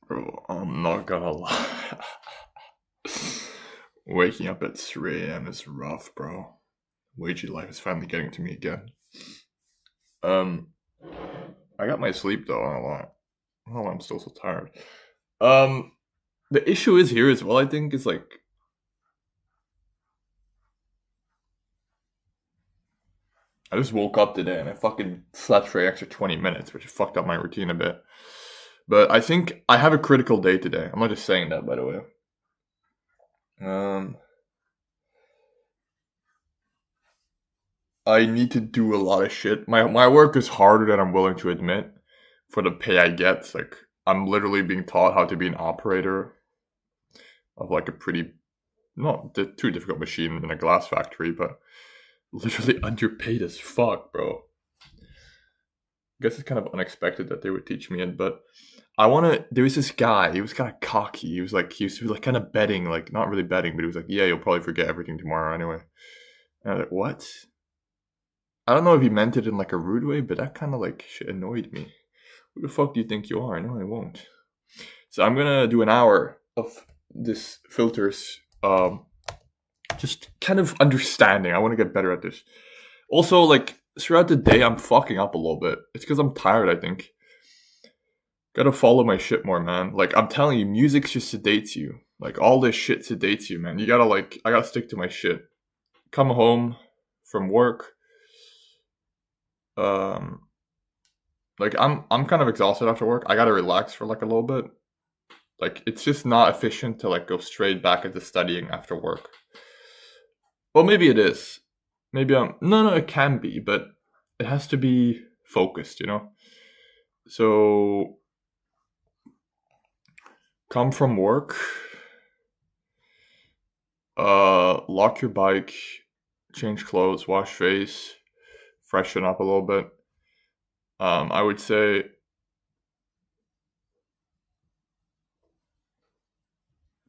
Bro, I'm not gonna lie. Waking up at 3 a.m. is rough, bro. Wagey life is finally getting to me again. Um, I got my sleep though, I don't know why. I don't know why I'm still so tired. Um, the issue is here as well, I think, is like, I just woke up today and I fucking slept for an extra 20 minutes, which fucked up my routine a bit. But I think I have a critical day today. I'm not just saying that, by the way. Um, I need to do a lot of shit. My work is harder than I'm willing to admit for the pay I get. Like I'm literally being taught how to be an operator of like a pretty not too difficult machine in a glass factory, but literally underpaid as fuck, bro. I guess it's kind of unexpected that they would teach me it, but I want to. There was this guy. He was kind of cocky. He used to be like kind of betting, like not really betting, but he was like, "Yeah, you'll probably forget everything tomorrow anyway." And I was like, "What?" I don't know if he meant it in like a rude way, but that kind of like shit annoyed me. Who the fuck do you think you are? No, I won't. So I'm gonna do an hour of this filters, just kind of understanding. I want to get better at this. Also, like throughout the day, I'm fucking up a little bit. It's because I'm tired. I think. Gotta follow my shit more, man. Like I'm telling you, music just sedates you. Like all this shit sedates you, man. You gotta like, I gotta stick to my shit. Come home from work. Um, like I'm kind of exhausted after work. I gotta relax for like a little bit. Like it's just not efficient to like go straight back into studying after work. Well, maybe it is. Maybe I'm no, it can be, but it has to be focused, you know. So come from work, lock your bike, change clothes, wash face, freshen up a little bit. I would say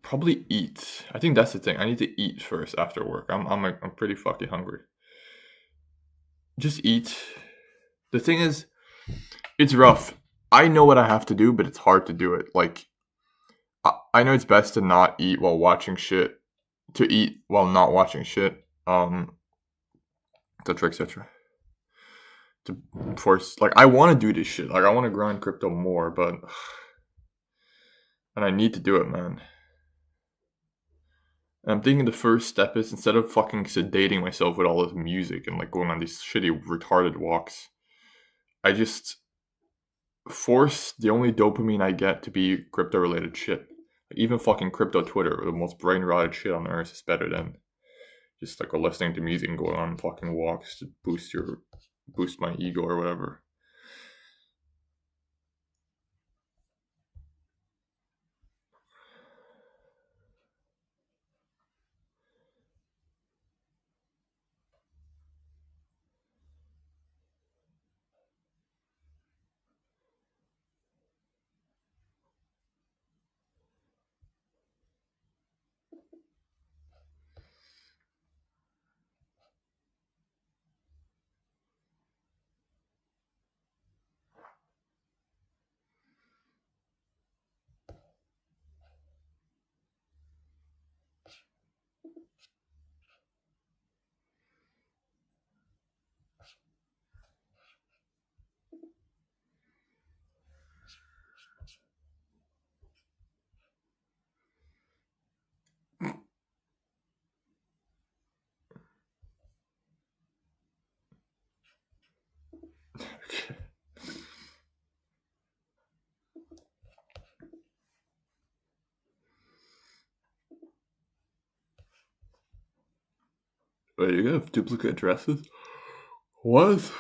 probably eat. I think that's the thing. I need to eat first after work. I'm pretty fucking hungry. Just eat. The thing is, it's rough. I know what I have to do, but it's hard to do it. Like I know it's best to not eat while watching shit. To eat while not watching shit. Etc. etc. To force like I want to do this shit. Like I want to grind crypto more, but and I need to do it, man. And I'm thinking the first step is instead of fucking sedating myself with all this music and like going on these shitty retarded walks, I just force the only dopamine I get to be crypto related shit. Like even fucking crypto Twitter, the most brain rotted shit on earth, is better than just like listening to music and going on fucking walks to boost my ego or whatever. Wait, you have duplicate addresses? What?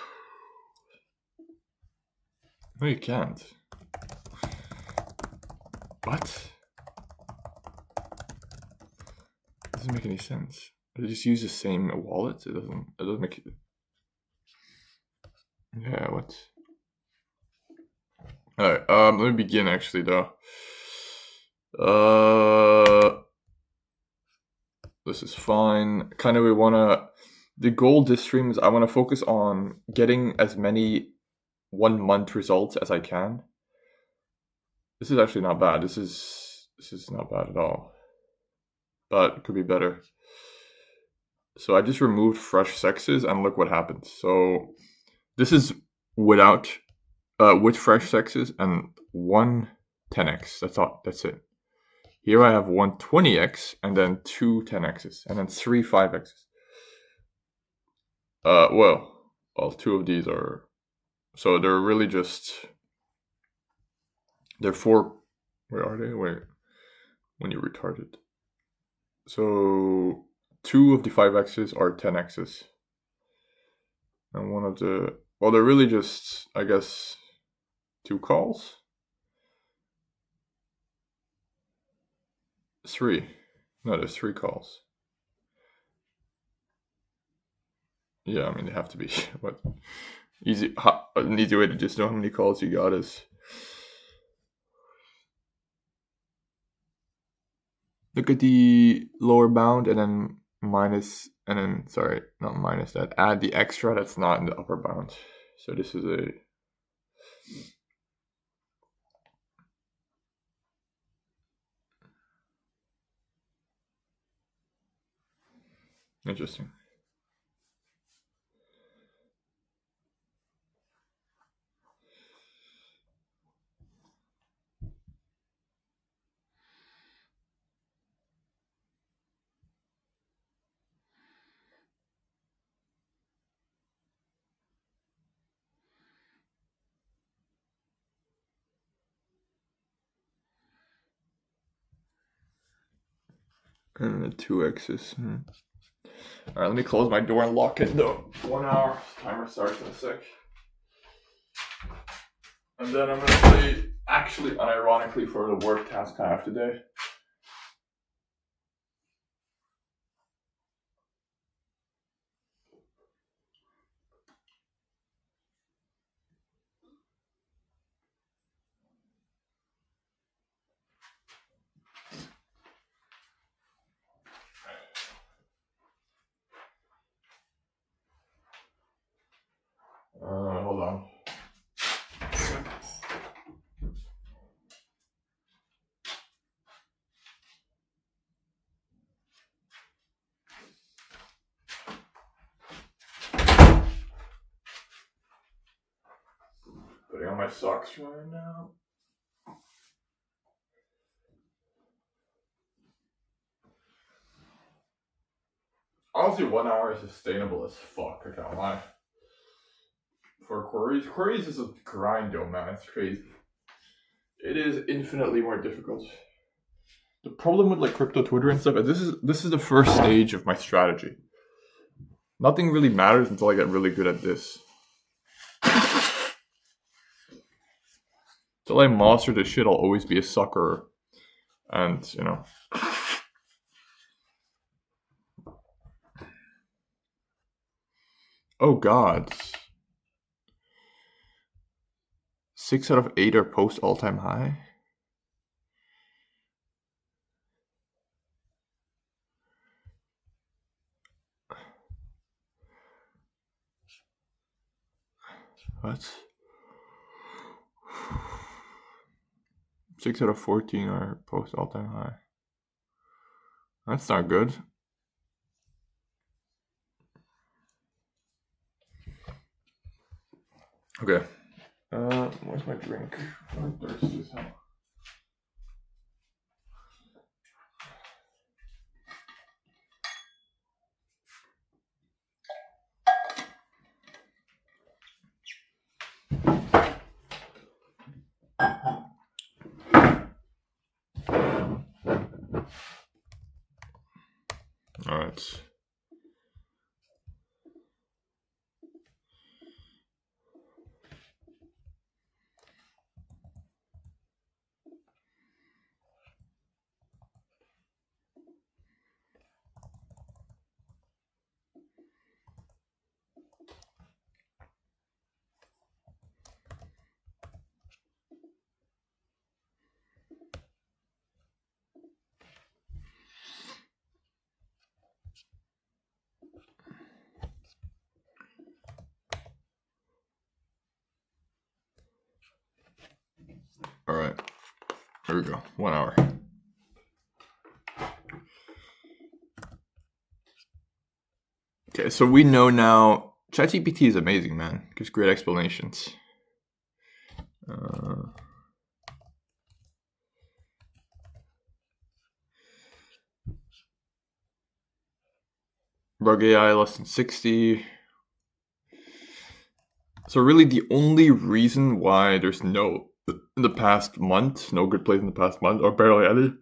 No, you can't. What? Doesn't make any sense. I just use the same wallet. It doesn't make it. Yeah, what? Alright, let me begin actually though. This is fine. Kind of we wanna the goal this stream is I wanna focus on getting as many 1 month results as I can. This is actually not bad. This is not bad at all. But it could be better. So I just removed fresh sexes and look what happens. So this is without with fresh sexes and one 10x. That's all. That's it. Here I have one 20x and then two 10x's and then three 5x's. Well, two of these are, so they're really just, they're four. Where are they? Wait, when you're retarded. So two of the 5x's are 10x's, and one of the, well, they're really just, I guess, two calls. Three. No, there's three calls. Yeah, I mean they have to be. But an easy way to just know how many calls you got is look at the lower bound and then minus, and then sorry, not minus that. Add the extra that's not in the upper bound. So this is a interesting. And the two X's. Alright, let me close my door and lock it though. 1 hour. Timer starts in a sec. And then I'm gonna play, actually, unironically, for the work task I have today. Hold on. Putting on my socks right now. Honestly, 1 hour is sustainable as fuck, I can't lie. For queries is a grind though, man, it's crazy. It is infinitely more difficult. The problem with like crypto Twitter and stuff is this is the first stage of my strategy. Nothing really matters until I get really good at this. Until I master this shit, I'll always be a sucker. And, you know. Oh god. 6 out of 8 are post all-time high. What? 6 out of 14 are post all-time high. That's not good. Okay. Where's my drink? I'm thirsty as hell. Alright. There we go. 1 hour. Okay, so we know now ChatGPT is amazing, man. Gives great explanations. Rug AI less than 60. So really the only reason why there's in the past month, no good plays in the past month, or barely any,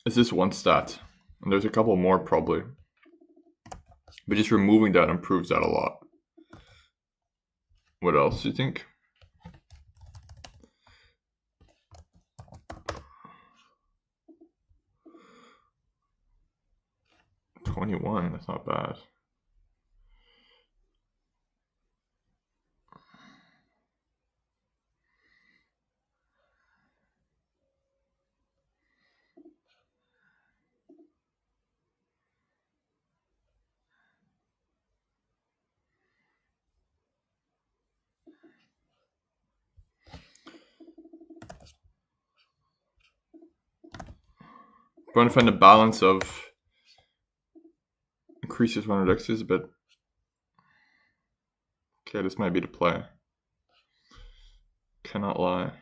is this one stat. And there's a couple more probably. But just removing that improves that a lot. What else do you think? $21, that's not bad. I want to find a balance of increases 100x's, but okay, this might be the play. Cannot lie.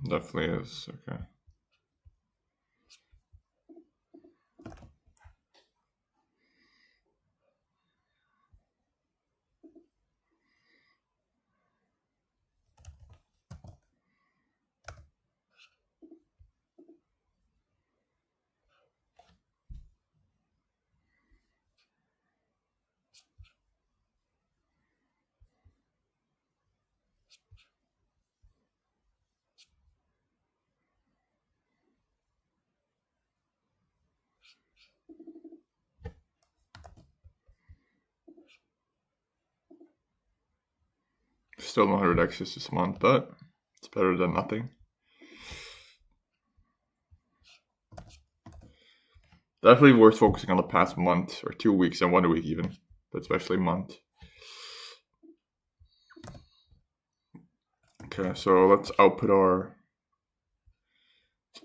Definitely is, okay. Still no 100x's this month, but it's better than nothing. Definitely worth focusing on the past month or 2 weeks and 1 week even, but especially month. Okay, so let's output our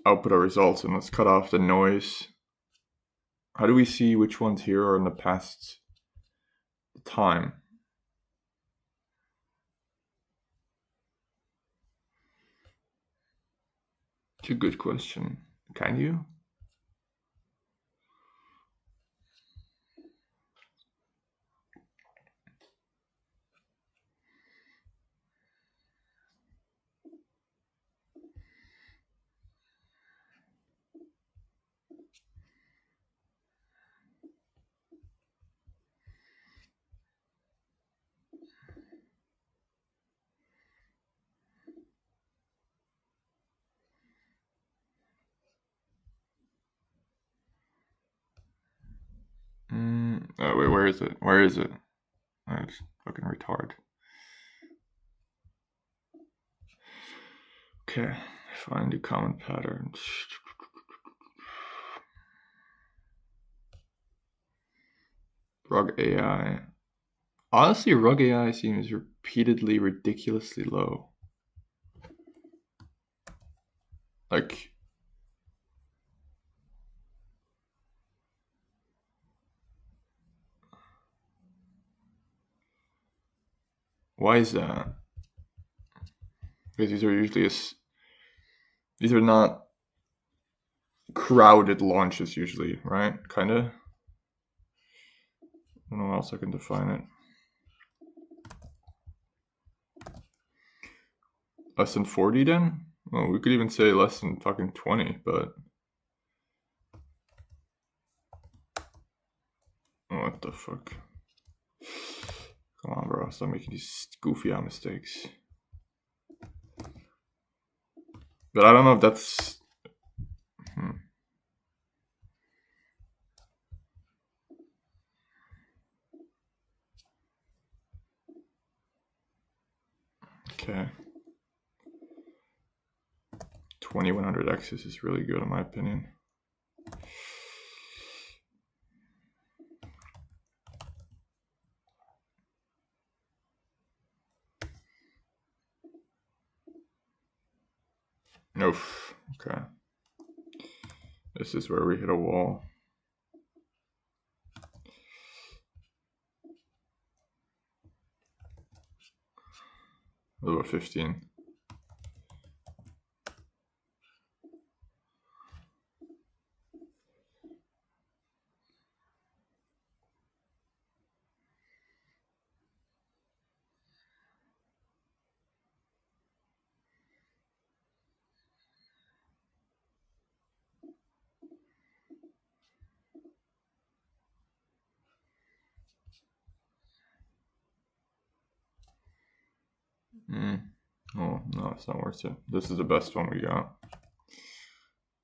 results and let's cut off the noise. How do we see which ones here are in the past time? It's a good question. Can you? Wait, where is it? Where is it? Oh, it's fucking retard. Okay, find the common patterns. Rug AI. Honestly, Rug AI seems repeatedly ridiculously low. Like, why is that? Because these are usually these are not crowded launches usually, right? Kinda. I don't know how else I can define it. Less than 40 then? Well, we could even say less than fucking 20, but... What the fuck? Come on, bro. Stop making these goofy ass mistakes. But I don't know if that's Okay. 2100 X's is really good in my opinion. Oof. Okay. This is where we hit a wall. Over 15. Oh, no, it's not worth it. This is the best one we got.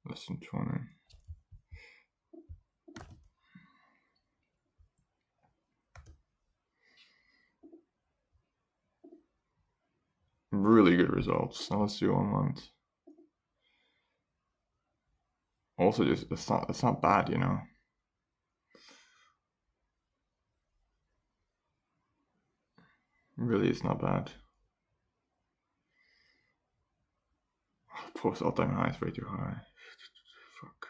Less than 20. Really good results. Now let's do 1 month. Also, just it's not bad, you know. Really, it's not bad. Post all-time high is way too high. Fuck.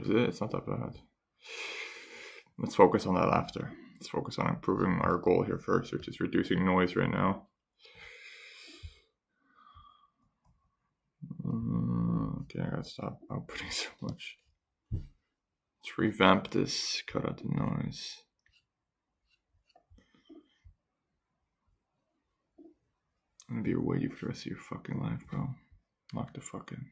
Is it? It's not that bad. Let's focus on that after. Let's focus on improving our goal here first, which is reducing noise right now. Okay, I gotta stop outputting so much. Let's revamp this, cut out the noise. I'm gonna be away for the rest of your fucking life, bro. Lock the fuck in.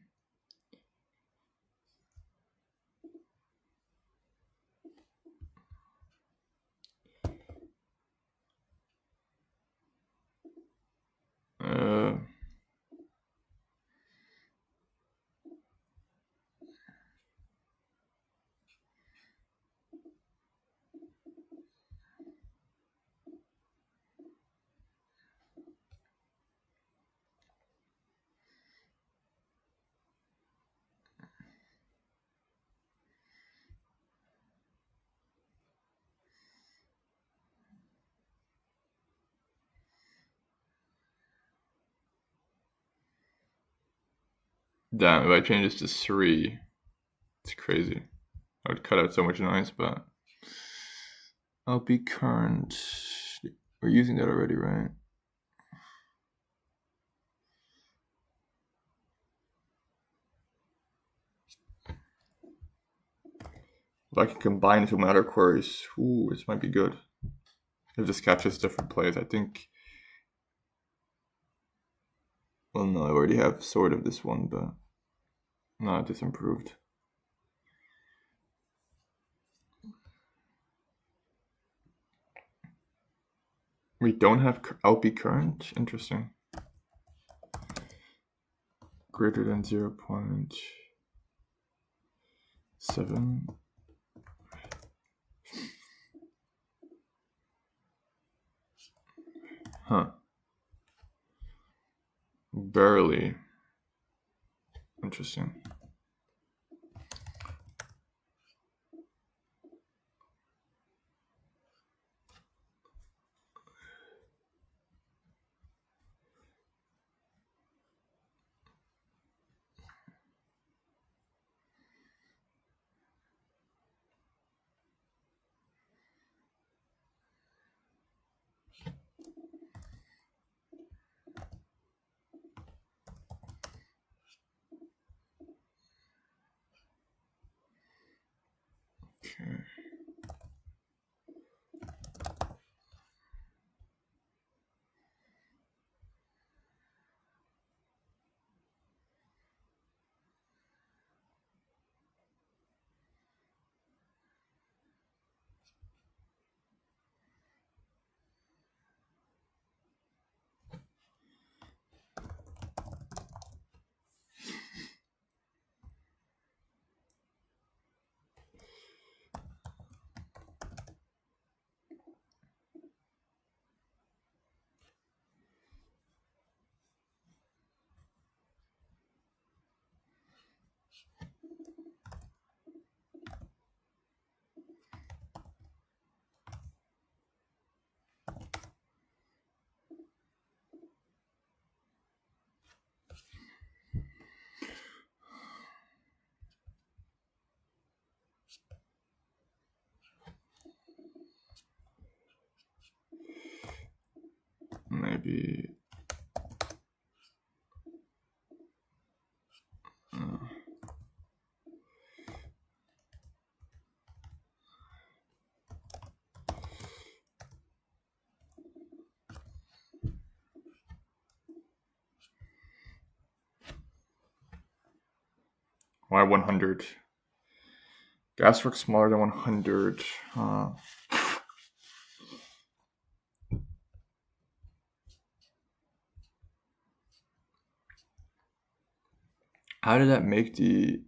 Damn, if I change this to 3, it's crazy. I would cut out so much noise, but LP current. We're using that already, right? If I can combine it with my other queries, ooh, this might be good. If this catches different plays, I think. Well, no, I already have sort of this one, but no, it is improved. We don't have LP current? Interesting. Greater than 0.7. Huh. Barely. Interesting. Okay. maybe why 100? Gas works smaller than 100. How did that make the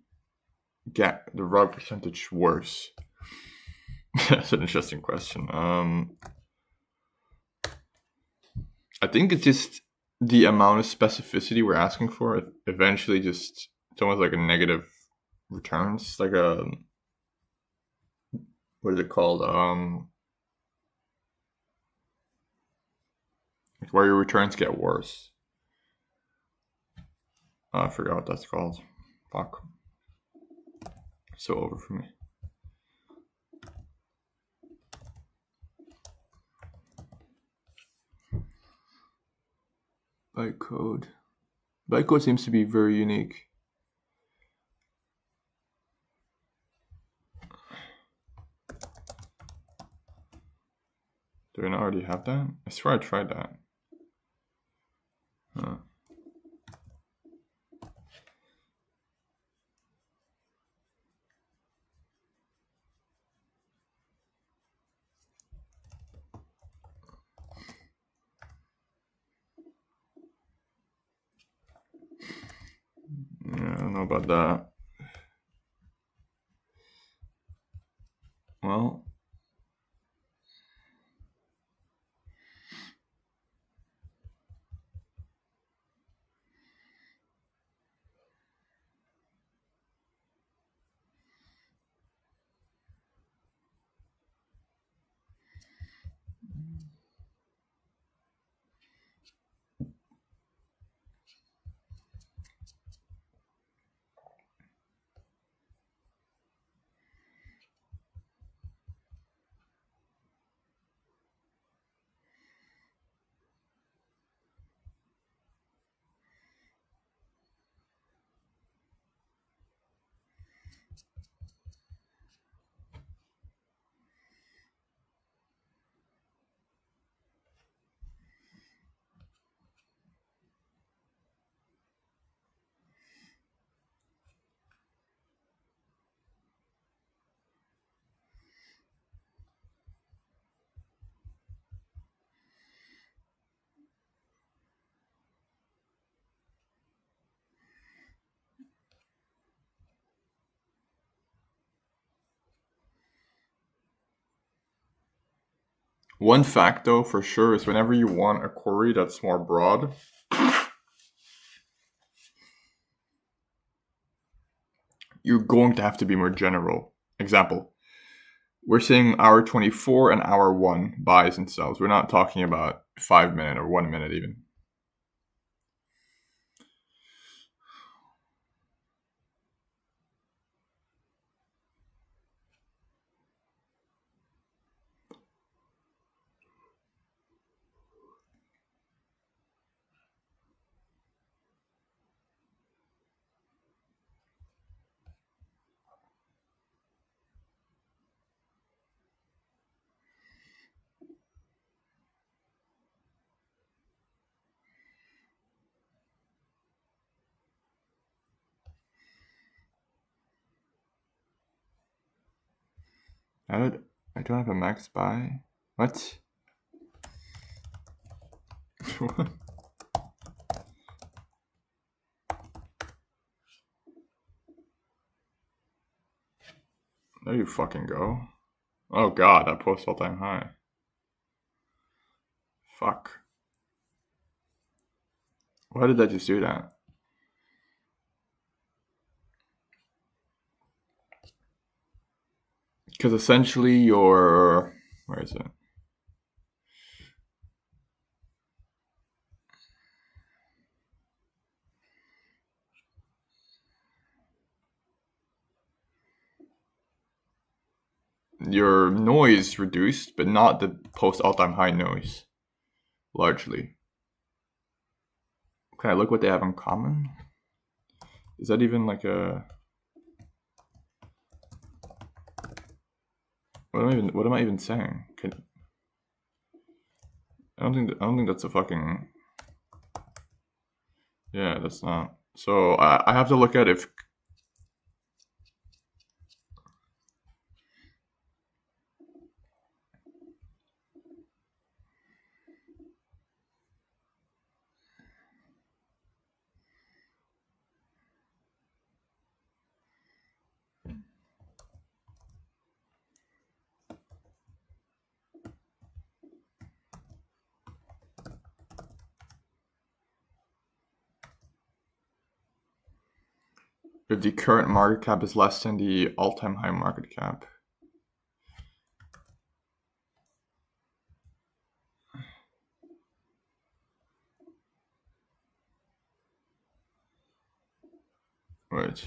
rug percentage worse? That's an interesting question. I think it's just the amount of specificity we're asking for. Eventually, just it's almost like a negative returns, like a what is it called? Where your returns get worse. I forgot what that's called. Fuck. So over for me. Bytecode. Bytecode seems to be very unique. Do I not already have that? I swear I tried that. Huh. Yeah, I don't know about that. Well, one fact though for sure is whenever you want a query that's more broad, you're going to have to be more general. Example, we're saying hour 24 and hour 1 buys and sells. We're not talking about 5 minute or 1 minute even. I don't have a max buy. What? There you fucking go. Oh god, that post all time high. Fuck. Why did I just do that? Because essentially your... Where is it? Your noise reduced, but not the post all time high noise. Largely. Can I look what they have in common? Is that even like a... What am I even saying? I don't think that's a fucking... Yeah, that's not. So I have to look at if... If the current market cap is less than the all-time high market cap. Right.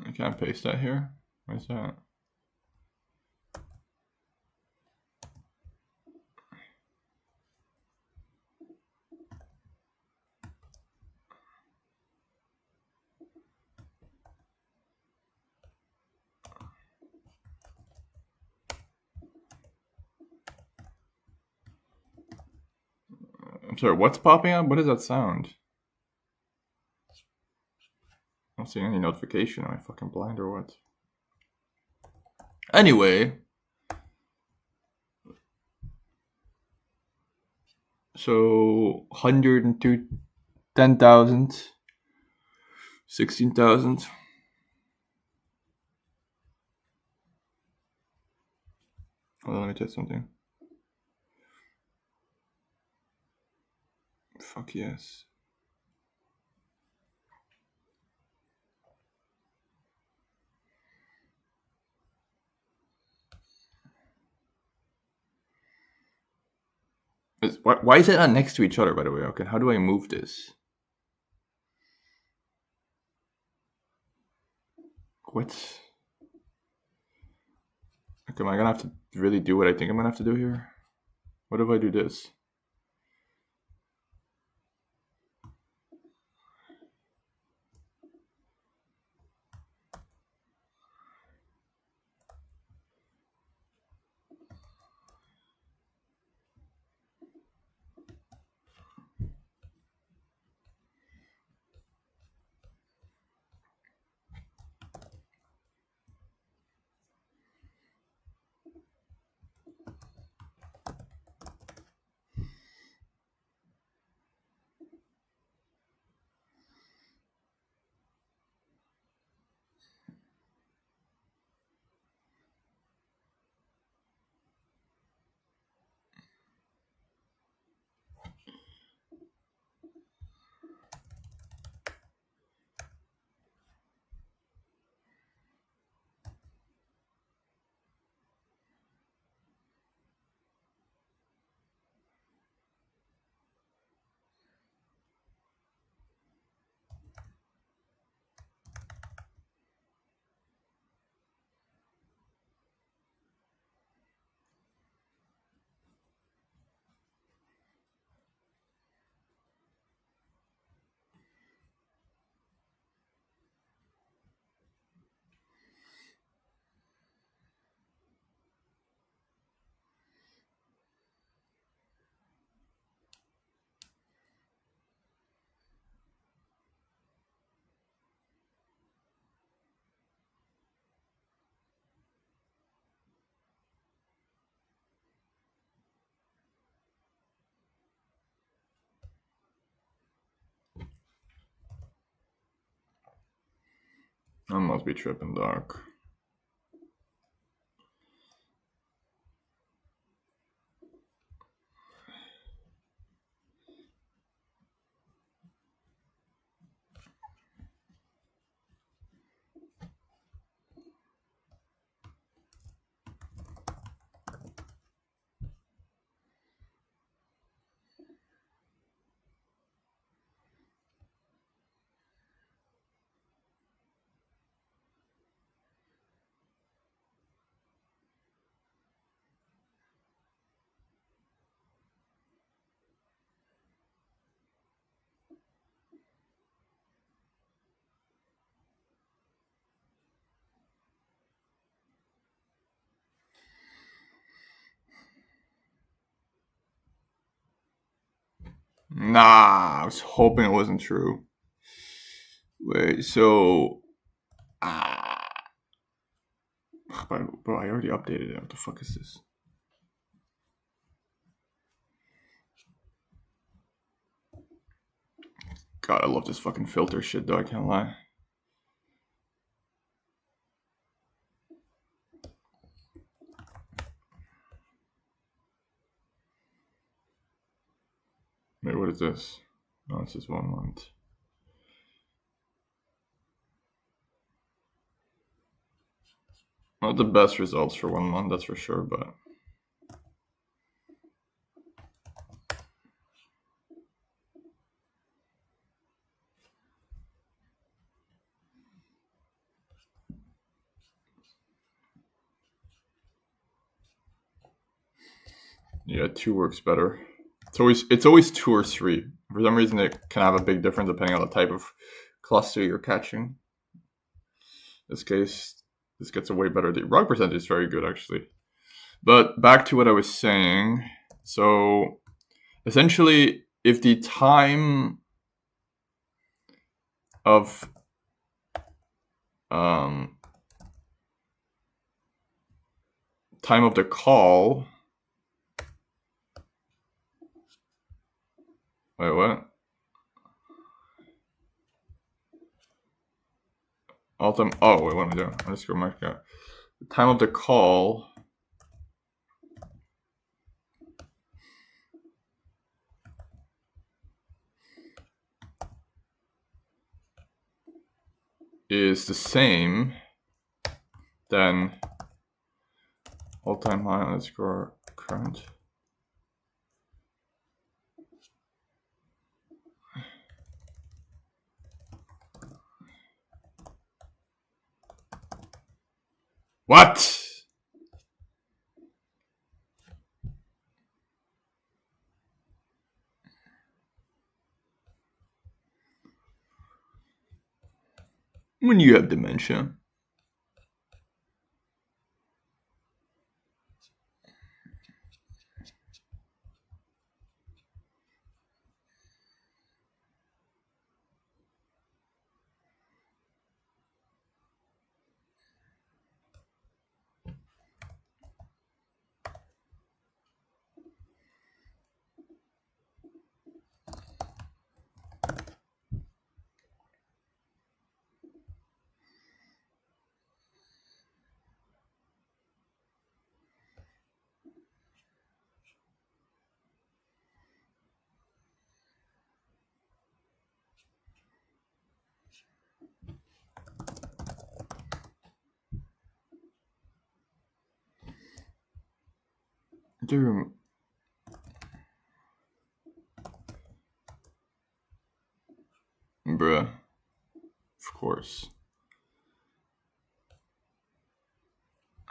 I can't paste that here. Where's that? I'm sorry, what's popping up? What does that sound? I don't see any notification. Am I fucking blind or what? Anyway. So 102, 10,000, 16,000. Hold on, let me test something. Fuck yes. Why is it not next to each other, by the way? Okay, how do I move this? What? Okay, am I gonna have to really do what I think I'm gonna have to do here? What if I do this? I must be tripping, dog. Nah, I was hoping it wasn't true. Wait, so bro, I already updated it. What the fuck is this? God, I love this fucking filter shit though, I can't lie. Wait, what is this? No, this is 1 month. Not the best results for 1 month, that's for sure, but yeah, 2 works better. It's always 2 or 3. For some reason, it can have a big difference depending on the type of cluster you're catching. In this case, this gets a way better. The ROG percentage is very good, actually. But back to what I was saying. So, essentially, if the time of the call. Wait, what? Oh, wait, what am I doing? I'm just going to mark out. The time of the call is the same then all-time high underscore current. What? When you have dementia. Dude. Bruh. Of course.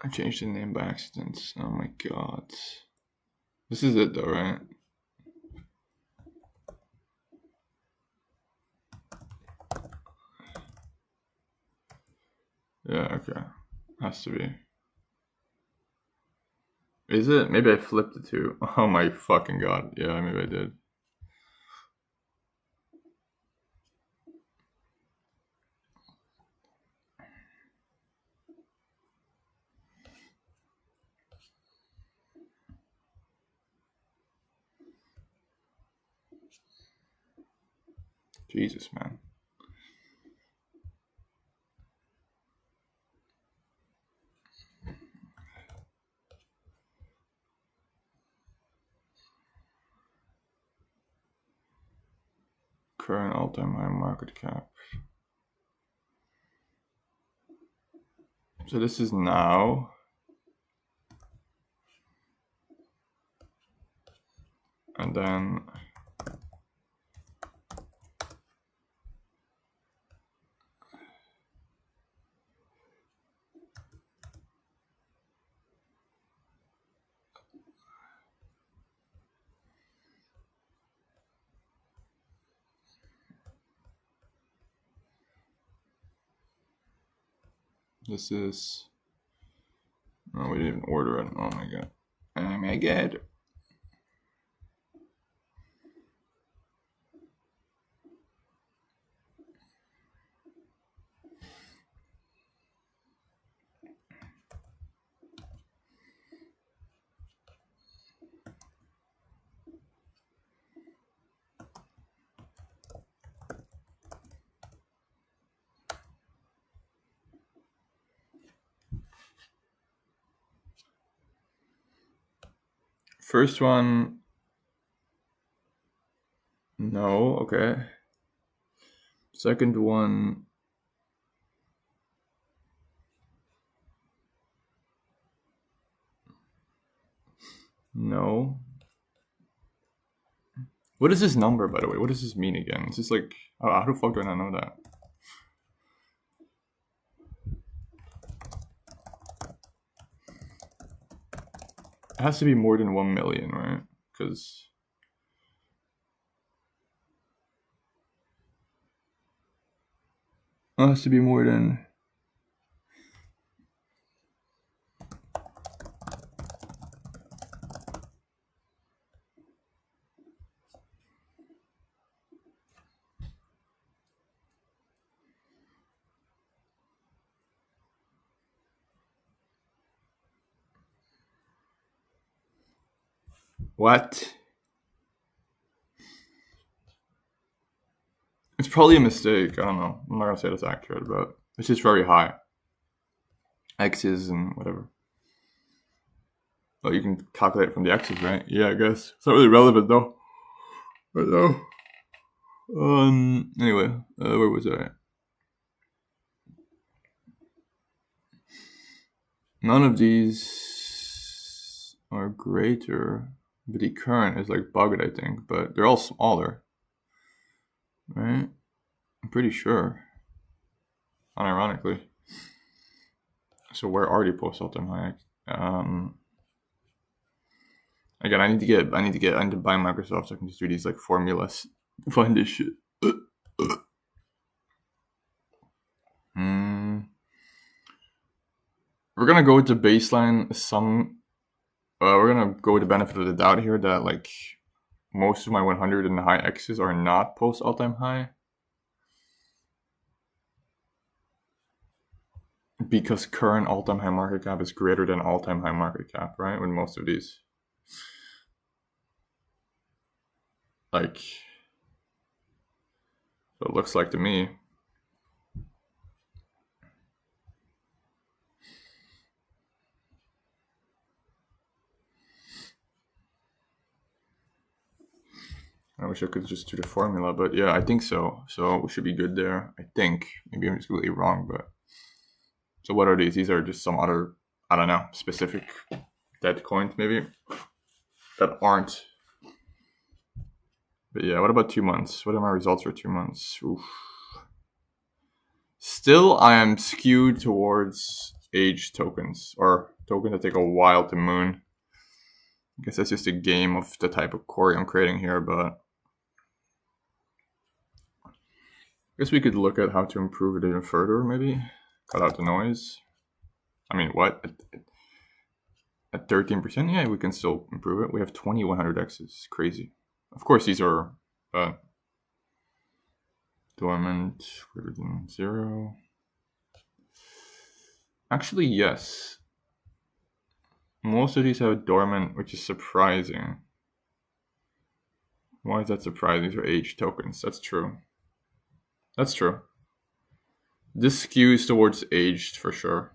I changed the name by accident. Oh my god. This is it though, right? Yeah, okay. Has to be. Is it? Maybe I flipped it too. Oh my fucking god. Yeah, maybe I did. Jesus, man. Current all-time high market cap. So this is now. And then this is. Oh, we didn't even order it. Oh my god. Oh my god. First one, no, okay. Second one, no. What is this number, by the way? What does this mean again? Is this like, how the fuck do I not know that? It has to be more than 1 million, right? Because it has to be more than... What? It's probably a mistake. I don't know. I'm not gonna say that's accurate, but it's just very high. X's and whatever. Oh, you can calculate it from the X's, right? Yeah, I guess. It's not really relevant though. But no. Anyway, where was I? None of these are greater, but the current is like bugged, I think. But they're all smaller, right? I'm pretty sure. Unironically. So where are the post all-time high? Again, I need to buy Microsoft so I can just do these like formulas. Find this shit. We're gonna go with the baseline. We're gonna go with the benefit of the doubt here that like most of my 100 and the high X's are not post all-time high. Because current all-time high market cap is greater than all-time high market cap, right? With most of these. Like, so it looks like to me. I wish I could just do the formula, but yeah, I think so. So we should be good there. I think. Maybe I'm just completely wrong, but... So what are these? These are just some other, I don't know, specific dead coins maybe that aren't. But yeah, what about 2 months? What are my results for 2 months? Oof. Still, I am skewed towards age tokens, or tokens that take a while to moon. I guess that's just a game of the type of query I'm creating here, but I guess we could look at how to improve it even further, maybe. Cut out the noise. I mean, what? At 13%? Yeah, we can still improve it. We have 2100 X's. Crazy. Of course, these are dormant greater than 0. Actually, yes. Most of these have dormant, which is surprising. Why is that surprising? These are age tokens. That's true. That's true. This skews towards aged for sure.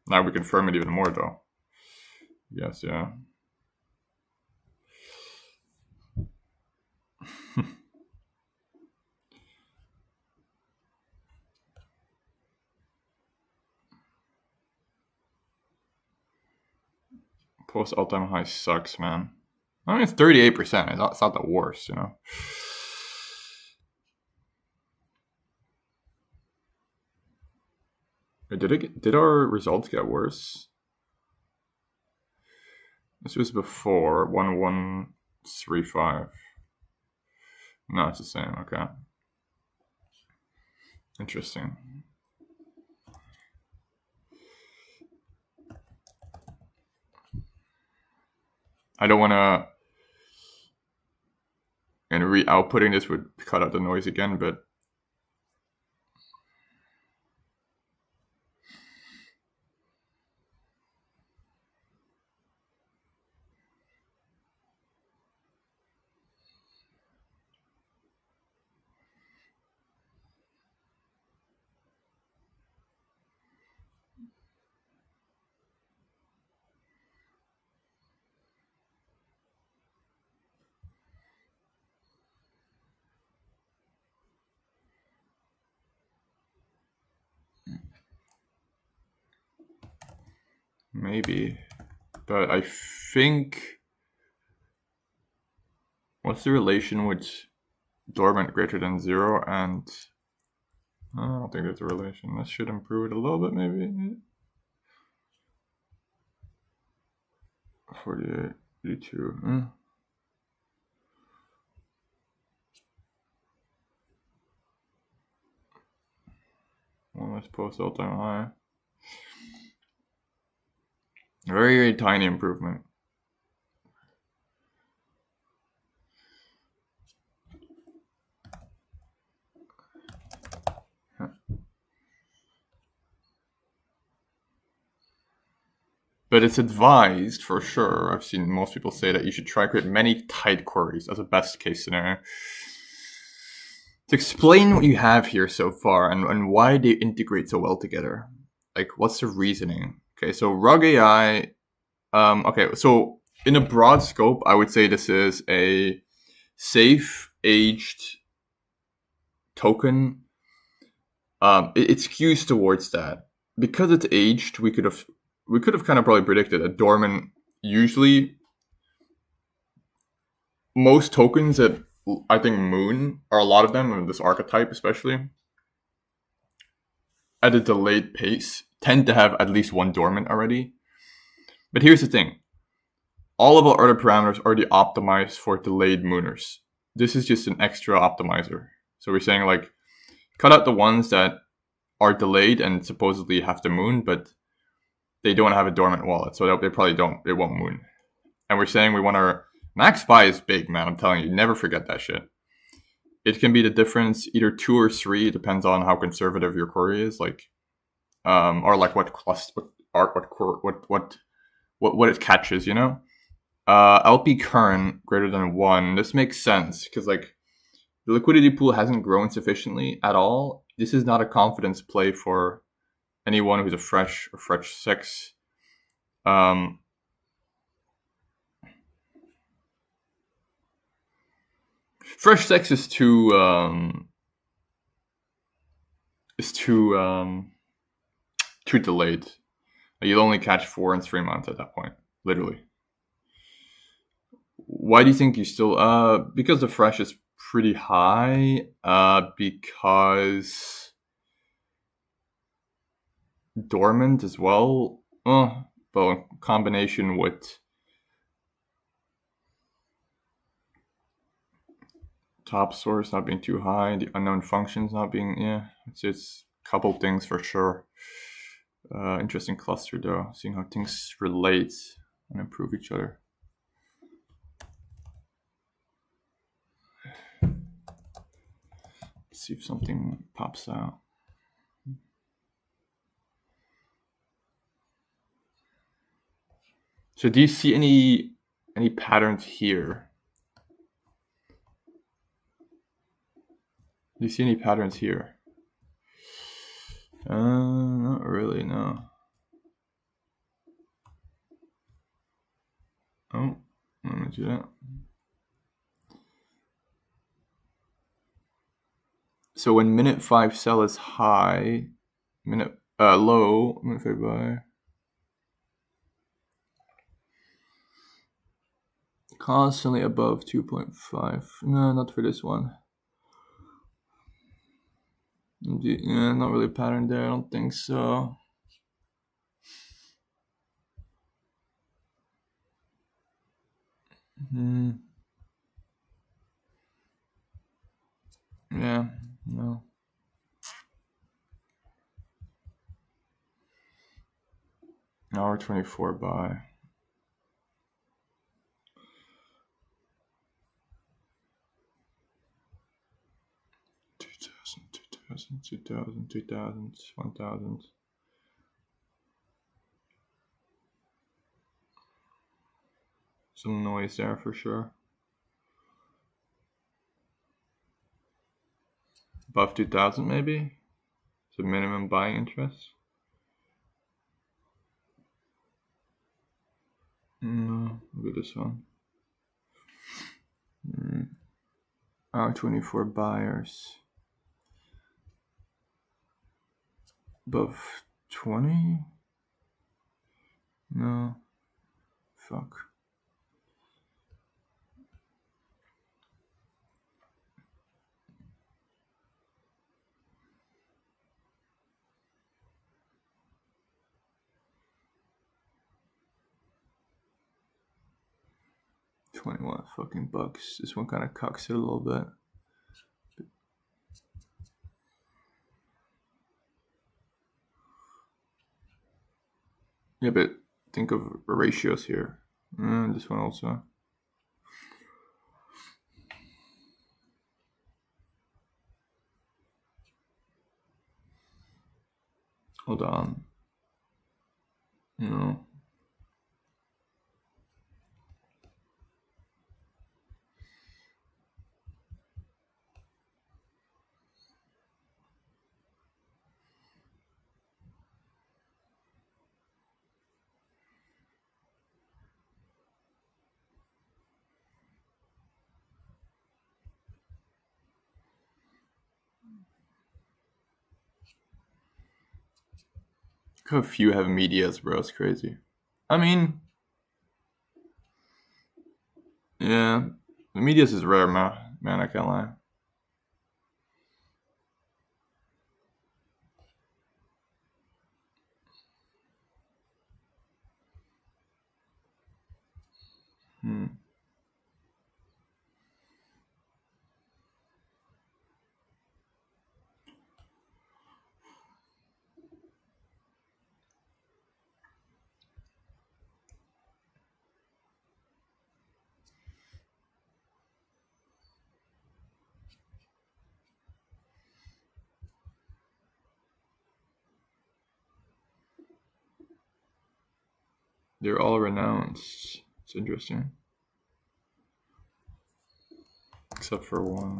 Now we confirm it even more though. Yes, yeah. Post all-time high sucks, man. I mean, it's 38%. It's not the worst, you know. Did our results get worse? This was before 1135. No, it's the same. Okay. Interesting. I don't want to... And re-outputting this would cut out the noise again, but... Maybe. But I think... What's the relation with dormant greater than 0 and... I don't think there's a relation. This should improve it a little bit, maybe. 48, 82. Well, let's post all-time high. Very, very tiny improvement. But it's advised, for sure. I've seen most people say that you should try to create many tight queries as a best case scenario. To explain what you have here so far and why they integrate so well together. Like, what's the reasoning? Okay, so Rug AI... okay, so in a broad scope, I would say this is a safe, aged token. It skews towards that. Because it's aged, we could have kind of probably predicted that dormant, usually most tokens that I think Moon, or a lot of them, and this archetype especially, at a delayed pace, tend to have at least one dormant already. But here's the thing. All of our other parameters are already optimized for delayed Mooners. This is just an extra optimizer. So we're saying, like, cut out the ones that are delayed and supposedly have to moon, but they don't have a dormant wallet, so they probably it won't moon. And we're saying we want our max buy is big, man. I'm telling you, never forget that shit. It can be the difference, either 2 or 3, it depends on how conservative your query is, like, or like what cluster, what it catches, you know. LP current greater than 1. This makes sense because, like, the liquidity pool hasn't grown sufficiently at all. This is not a confidence play for anyone who's a fresh or fresh 6. Fresh 6 is too delayed. You'll only catch 4 in 3 months at that point, literally. Why do you think you still? Because the fresh is pretty high. Because dormant as well. But in combination with top source not being too high, the unknown functions not being, it's a couple things for sure. Interesting cluster though, seeing how things relate and improve each other. Let's see if something pops out. So do you see any patterns here? Do you see any patterns here? Not really, no. Oh, let me do that. So when minute 5 sell is high, low, minute 5 buy. Constantly above 2.5. No, not for this one. Yeah, not really a pattern there, I don't think so. Yeah, no. Hour 24 buy. $2,000, $2,000, $2,000, $1,000. Some noise there for sure. Above 2,000 maybe? So minimum buying interest? No, look at this one. Hour 24 buyers. Above 20? No. Fuck. $21 fucking bucks. This one kind of cucks it a little bit. Yeah, but think of ratios here. This one also. Hold on. No. Look how few have medias, bro. It's crazy. I mean, yeah, the medias is rare, man. I can't lie. They're all renounced. It's interesting. Except for one.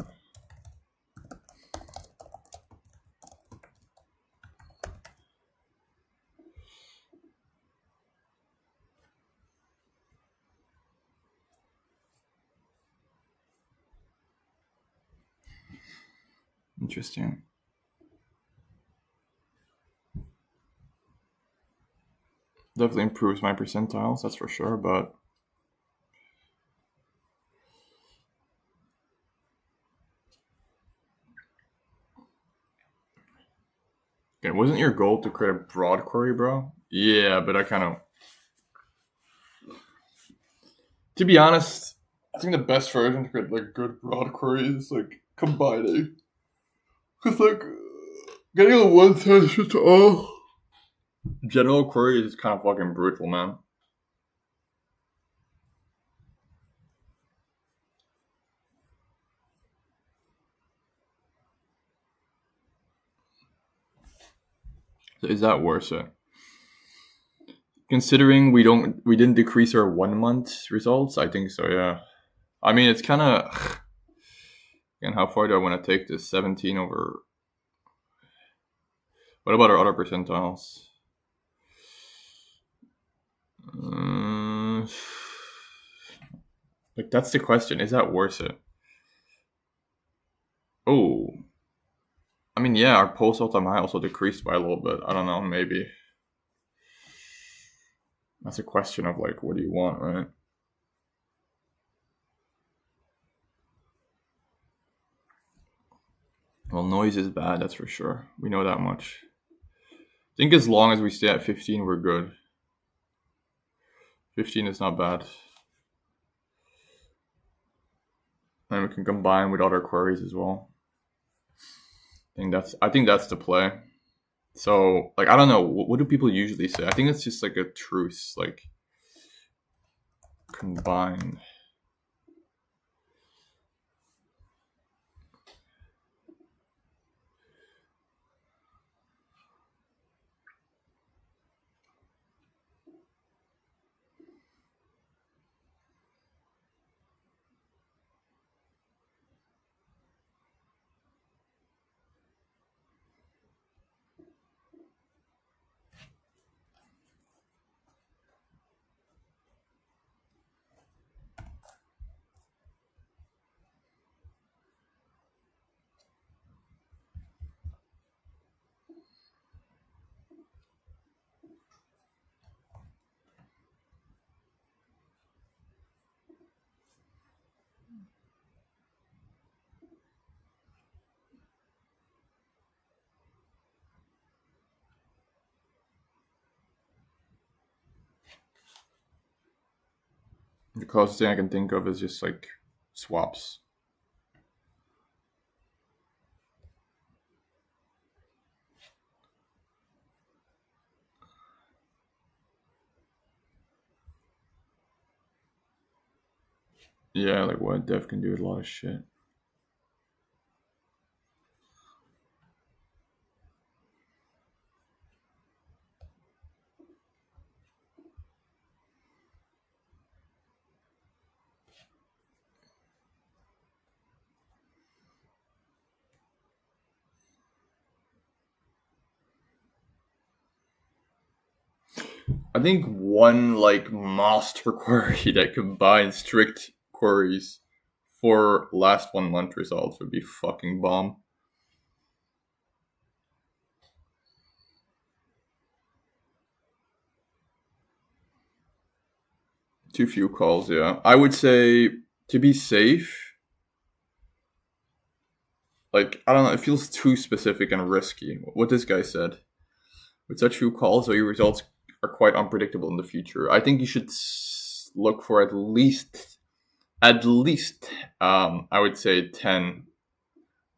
Interesting. Definitely improves my percentiles, that's for sure, but okay, wasn't your goal to create a broad query, bro? Yeah, but I kind of, to be honest, I think the best version to create like good broad queries is like combining, cause like getting a one size fits all general queries is kind of fucking brutal, man. So is that worth it? Considering we didn't decrease our 1 month results, I think so. Yeah. I mean, it's kind of. And how far do I want to take this? 17 over. What about our other percentiles? Like that's the question. Is that worth it? Oh, I mean, yeah, our post all-time high also decreased by a little bit. I don't know, maybe. That's a question of like, what do you want, right? Well, noise is bad, that's for sure. We know that much. I think as long as we stay at 15, we're good. 15 is not bad. And we can combine with other queries as well. I think that's the play. So, like, I don't know. What do people usually say? I think it's just like a truce, like combine. The closest thing I can think of is just like swaps. Yeah, like what dev can do a lot of shit. I think one like master query that combines strict queries for last 1 month results would be fucking bomb. Too few calls, yeah. I would say to be safe, like I don't know, it feels too specific and risky. What this guy said. With such few calls, though, your results are quite unpredictable in the future. I think you should look for at least, I would say 10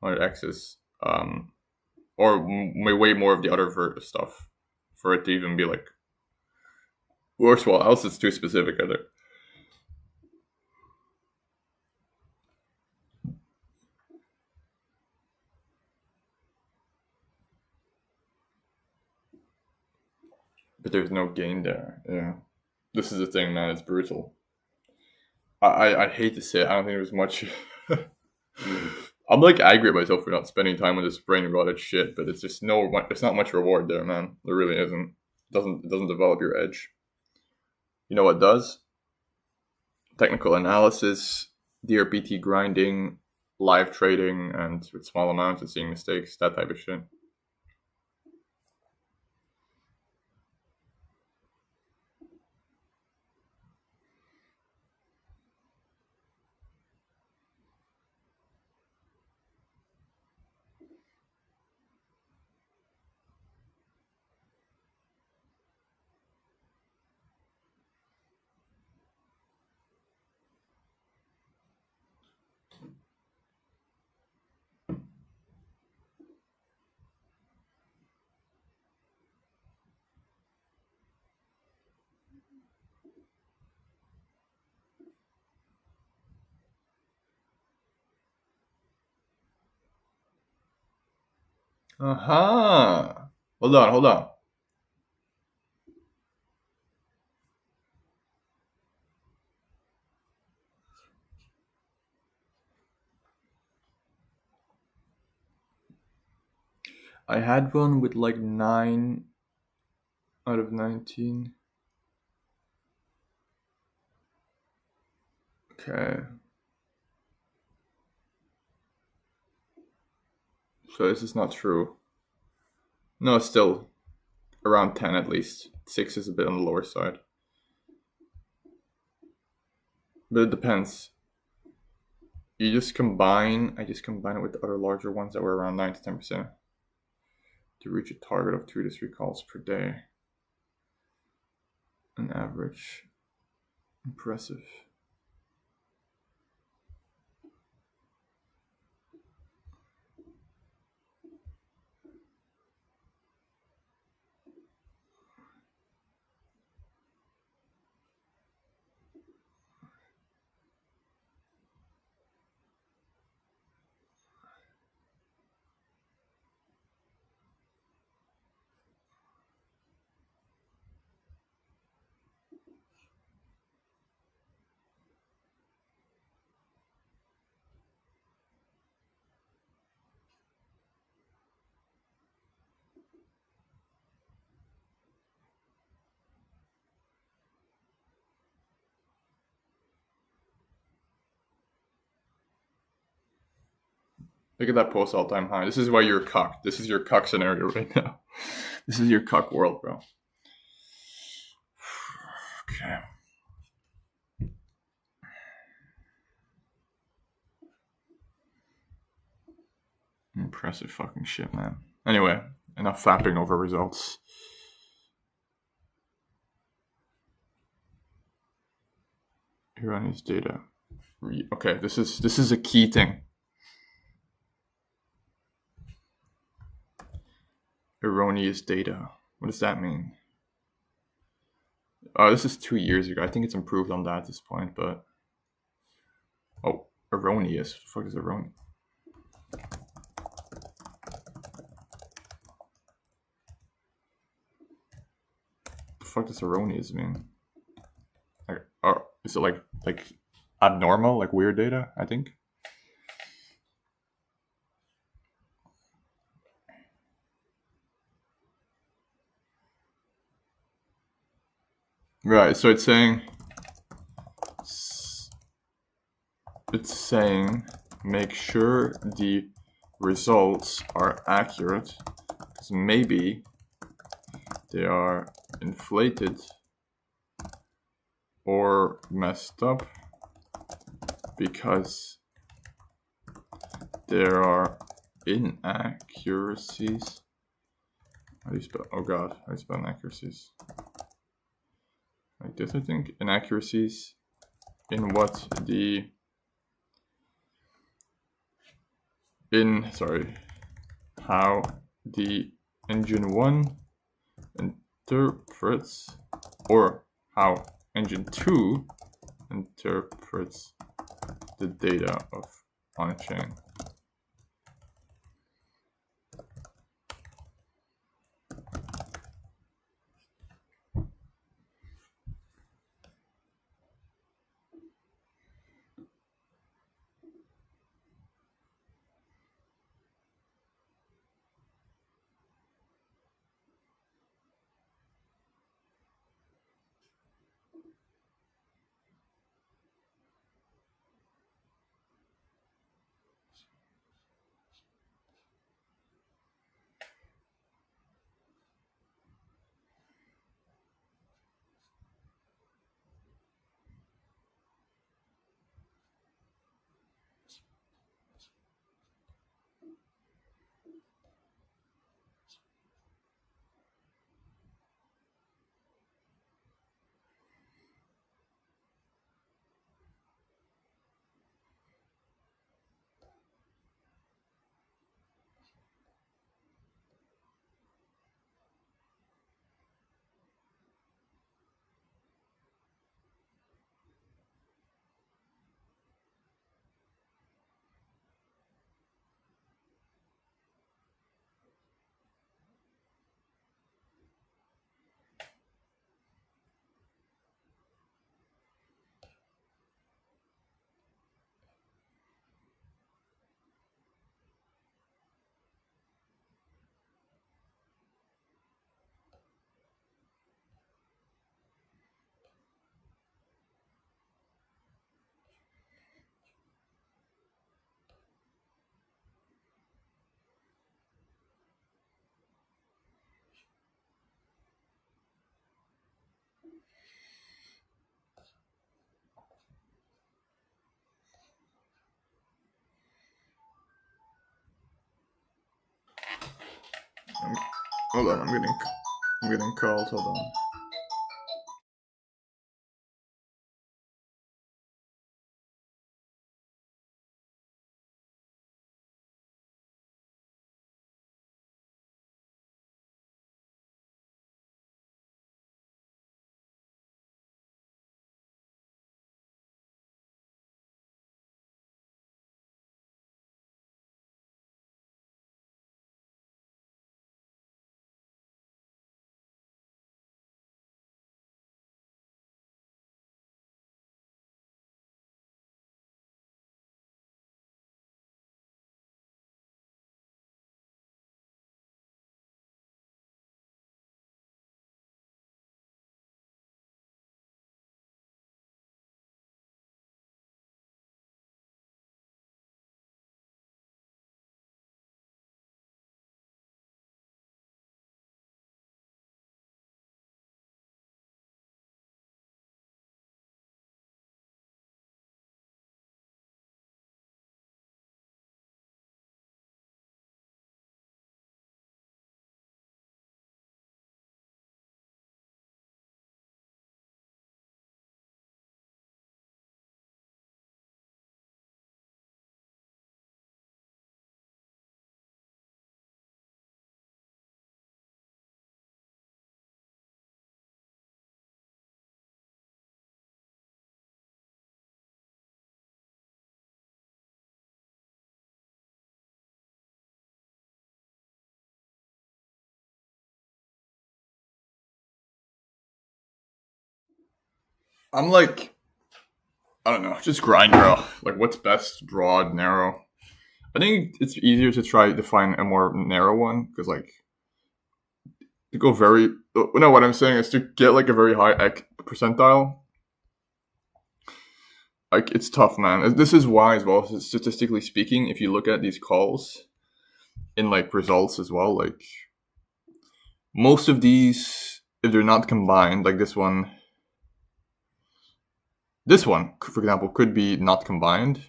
100x's, or way more of the other stuff for it to even be like worthwhile. Else, it's too specific either. But there's no gain there. Yeah, this is the thing, man. It's brutal. I hate to say it. I don't think there's much. I'm like angry at myself for not spending time on this brain rotted shit, but it's just there's not much reward there, man. There really isn't. It doesn't develop your edge. You know what does? Technical analysis, DRPT grinding, live trading, and with small amounts and seeing mistakes, that type of shit. Aha! Hold on. I had one with like 9 out of 19. Okay. So this is not true. No, it's still around 10 at least. 6 is a bit on the lower side. But it depends. I just combine it with the other larger ones that were around 9 to 10% to reach a target of 2 to 3 calls per day. An average. Impressive. Look at that post all-time high. This is why you're cuck. This is your cuck scenario right now. This is your cuck world, bro. Okay. Impressive fucking shit, man. Anyway, enough fapping over results. erroneous data. Okay, this is a key thing. Erroneous data. What does that mean? This is 2 years ago. I think it's improved on that at this point, but erroneous. What the fuck is erroneous? What the fuck does erroneous mean? Like, is it like abnormal, like weird data? I think. Right. So it's saying make sure the results are accurate, because maybe they are inflated or messed up because there are inaccuracies. How do you spell? Oh god, how do you spell inaccuracies? Like this, I think. Inaccuracies in what the how the engine 1 interprets, or how engine 2 interprets the data of on-chain. Hold on, I'm getting called. Hold on. I'm like, I don't know, just grind, bro. Like, what's best? Broad, narrow. I think it's easier to try to find a more narrow one because, like, to go very. No, what I'm saying is to get like a very high percentile. Like, it's tough, man. This is why, as well, statistically speaking, if you look at these calls in like results as well, like most of these, if they're not combined, like this one, for example, could be not combined.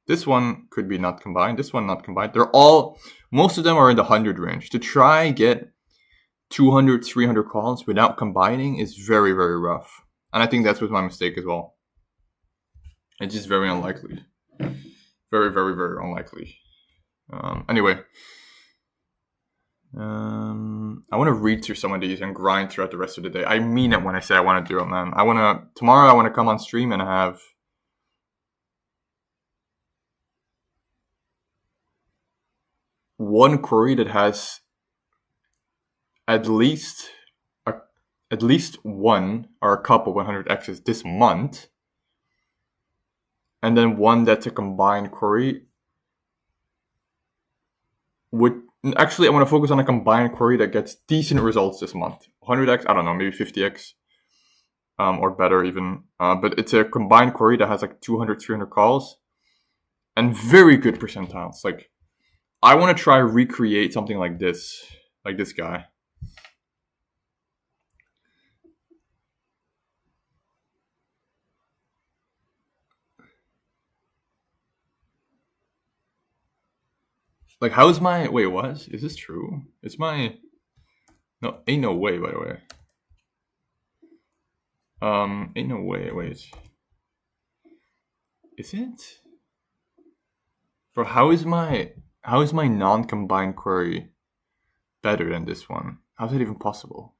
This one could be not combined. This one not combined. They're all, most of them are in the 100 range. To try get 200, 300 calls without combining is very, very rough. And I think that's was my mistake as well. It's just very unlikely. Very, very, very unlikely. Anyway. I want to read through some of these and grind throughout the rest of the day. I mean it when I say I want to do it, man. Tomorrow I want to come on stream and have one query that has at least one or a couple 100x's this month, and then one that's a combined query. Actually, I want to focus on a combined query that gets decent results this month. 100x, I don't know, maybe 50x, or better even. But it's a combined query that has like 200, 300 calls and very good percentiles. Like, I want to try recreate something like this guy. Like, how's my, wait, what? Is this true? It's my, no, ain't no way, by the way. Ain't no way, wait. Is it? Bro, how is my non-combined query better than this one? How is it even possible?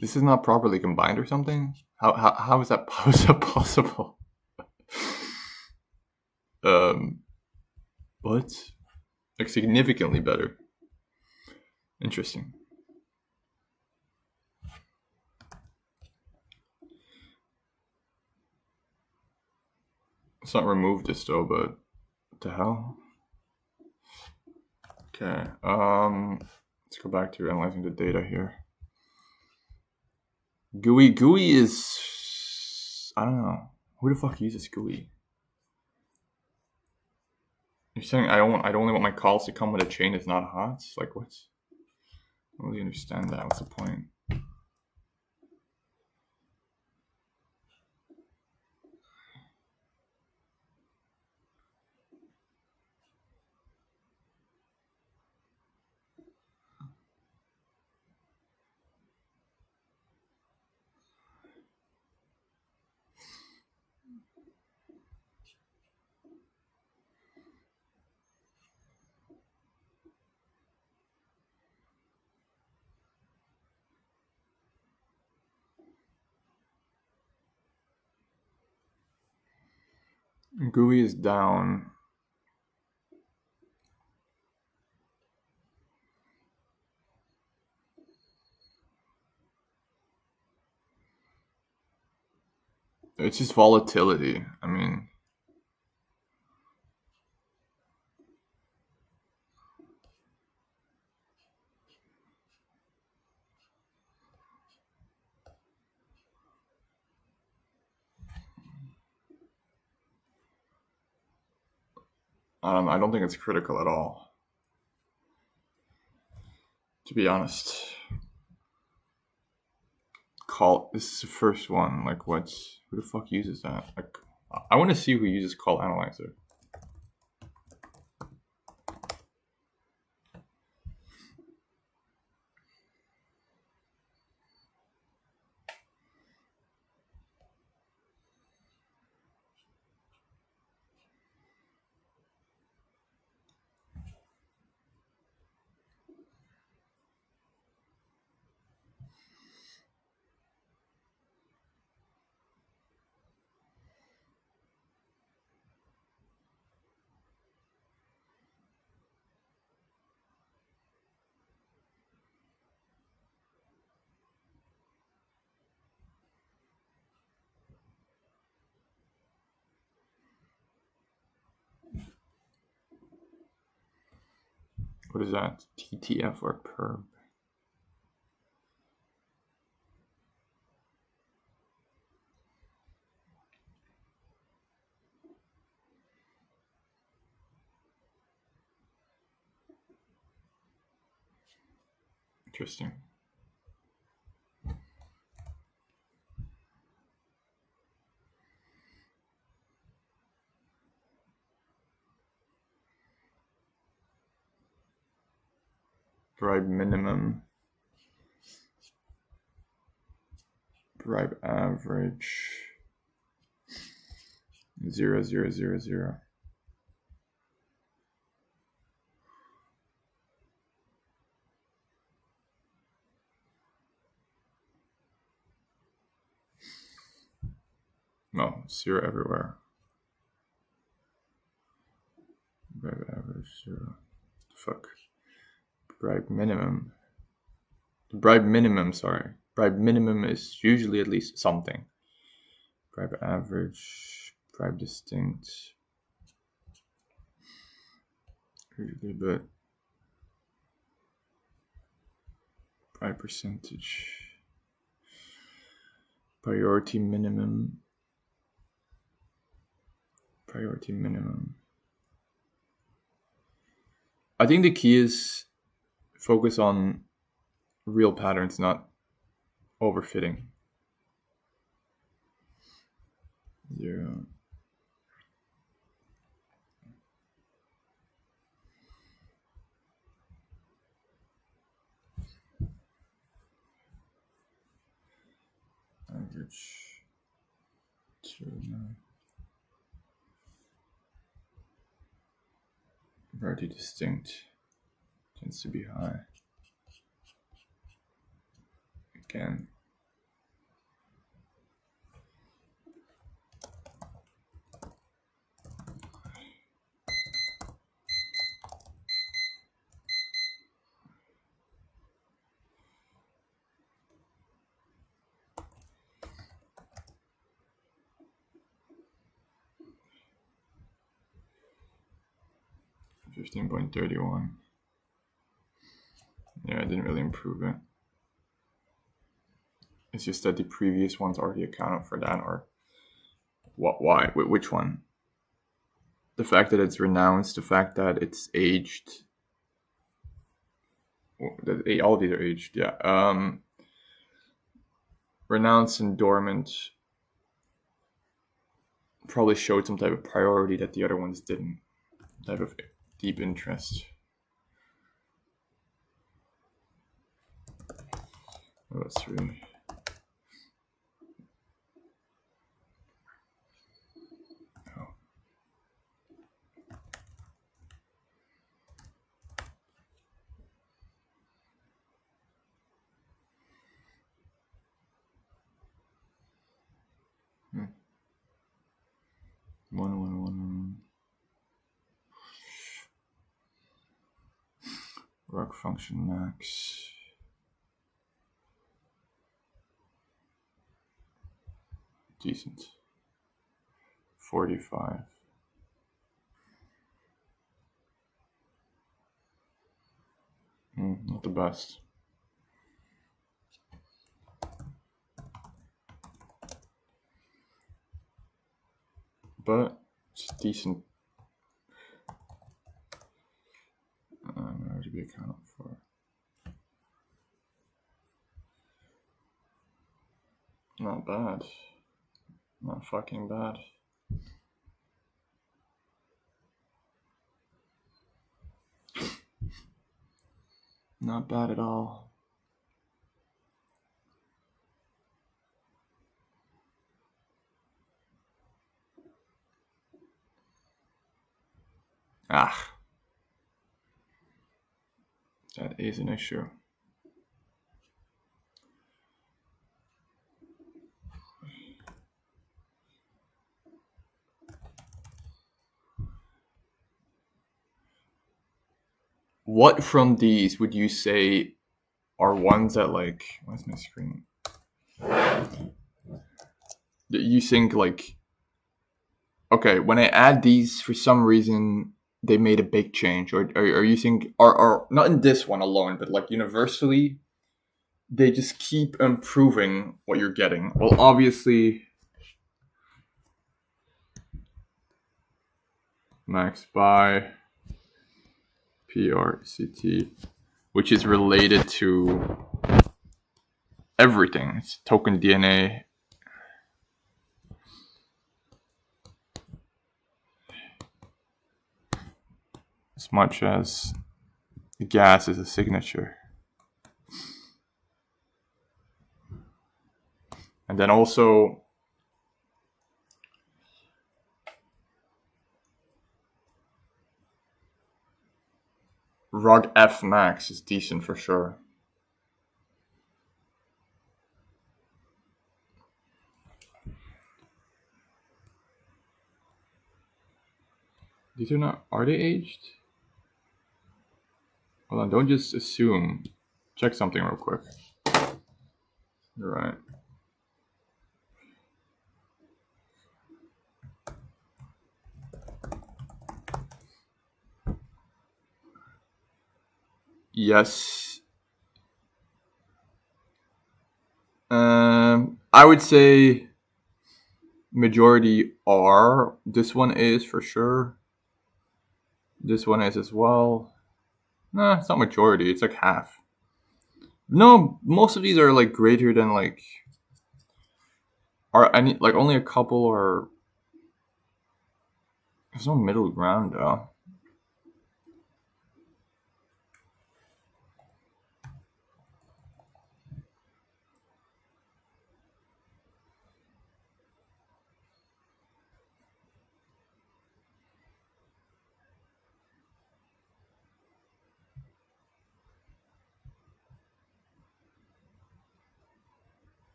This is not properly combined or something? How is that possible? What? Like, significantly better. Interesting. Let's not remove this though, but what the hell? Okay. Let's go back to analyzing the data here. GUI is, I don't know. Who the fuck uses GUI? You're saying I only want my calls to come with a chain that's not hot? Like, what? I don't really understand that. What's the point? GUI is down. It's just volatility. I mean, I don't think it's critical at all, to be honest. This is the first one. Like, who the fuck uses that? Like, I want to see who uses call analyzer. What is that? TTF or perb? Interesting. Bribe minimum. Bribe average. 0, 0, 0, 0. No, 0 everywhere. Bribe average 0. Fuck. Bribe minimum. Bribe minimum, sorry. Bribe minimum is usually at least something. Bribe average, bribe distinct. Usually, but bribe percentage. Priority minimum. Priority minimum. I think the key is focus on real patterns, not overfitting. 0. Average 2, 9. Priority distinct tends to be high. Again. $15.31. Yeah, I didn't really improve it. It's just that the previous ones already accounted for that, or what? Why? Which one? The fact that it's renounced, the fact that it's aged. All of these are aged, yeah. Renounced and dormant probably showed some type of priority that the other ones didn't. Type of deep interest. That's 3. Oh. One. Rock function max. Decent. 45. Not the best. But it's decent. To be accounted for. Not bad. Not fucking bad. Not bad at all. That is an issue. What from these would you say are ones that, like, where's my screen? That you think, like, okay, when I add these, for some reason, they made a big change, or are you think, or not in this one alone, but like universally, they just keep improving what you're getting? Well, obviously, max by PRCT, which is related to everything. It's token DNA. As much as the gas is a signature. And then also ROG F max is decent for sure. These are not, are they aged? Hold on, don't just assume. Check something real quick. You're right. Yes. I would say majority are. This one is for sure. This one is as well. Nah, it's not majority. It's like half. No, most of these are like greater than like. Are any like only a couple are. There's no middle ground though.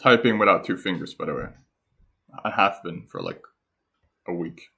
Typing without two fingers, by the way. I have been for like a week.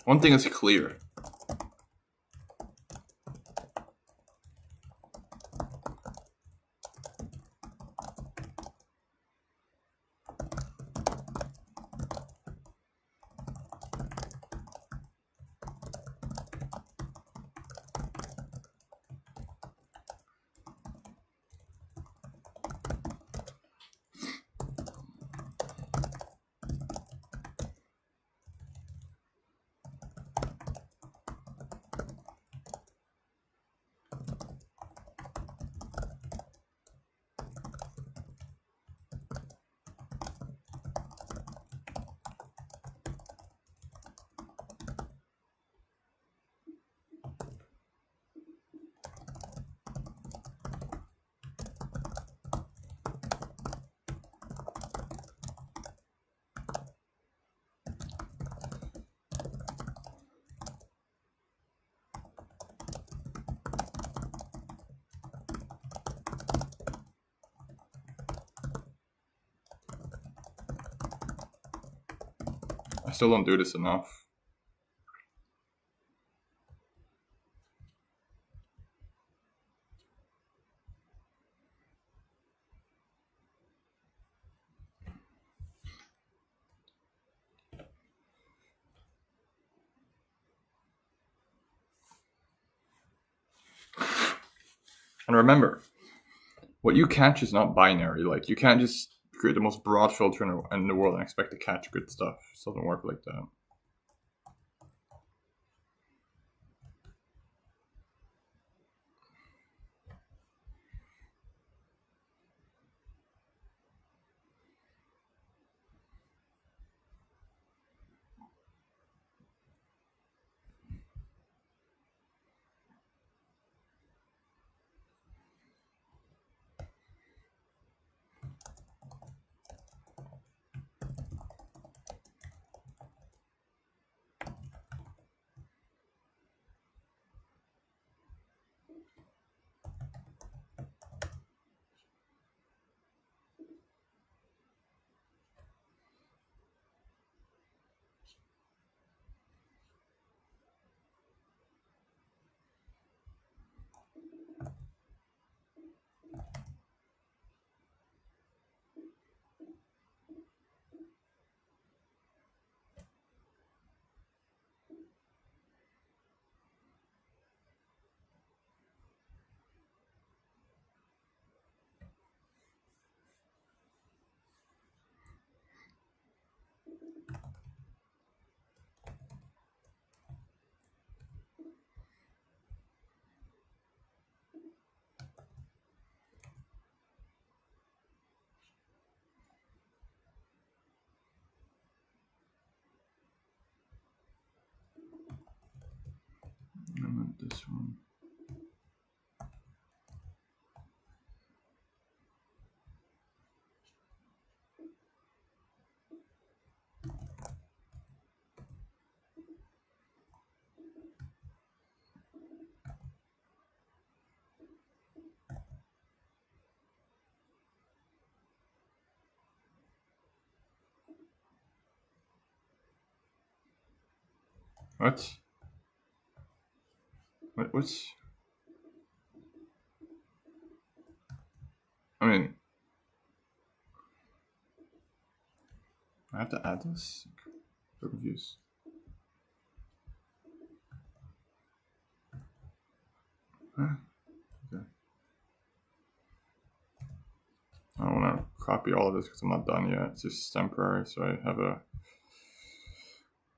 One thing is clear. I still don't do this enough. And remember, what you catch is not binary. Like, you can't just create the most broad filter in the world and expect to catch good stuff. It doesn't work like that. I want this one. What? What's... I mean, I have to add this? So confused. Huh? Okay. I don't want to copy all of this because I'm not done yet. It's just temporary, so I have a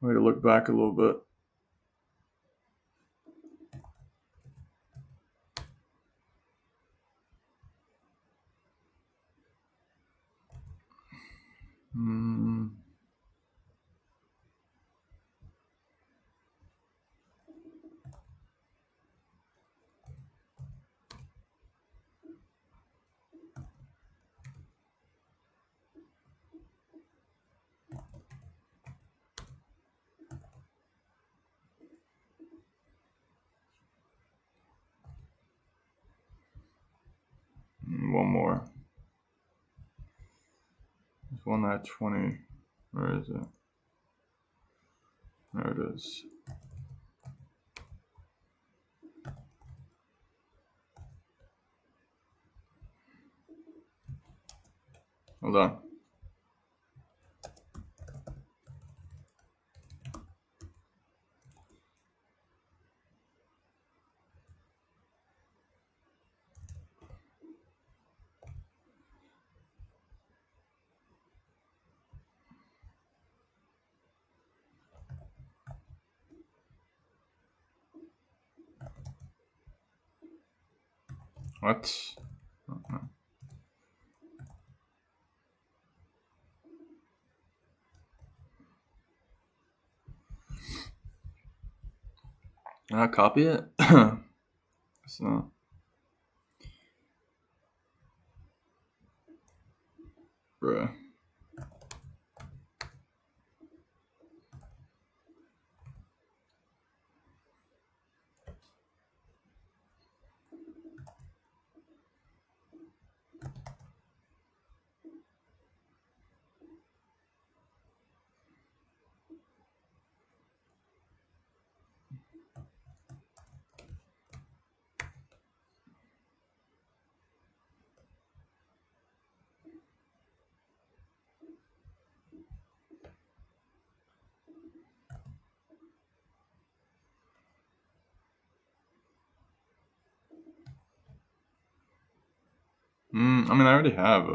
way to look back a little bit. One more. There's one at 20. Where is it? There it is. Hold on. What? Copy it. So. Bruh. I mean, I already have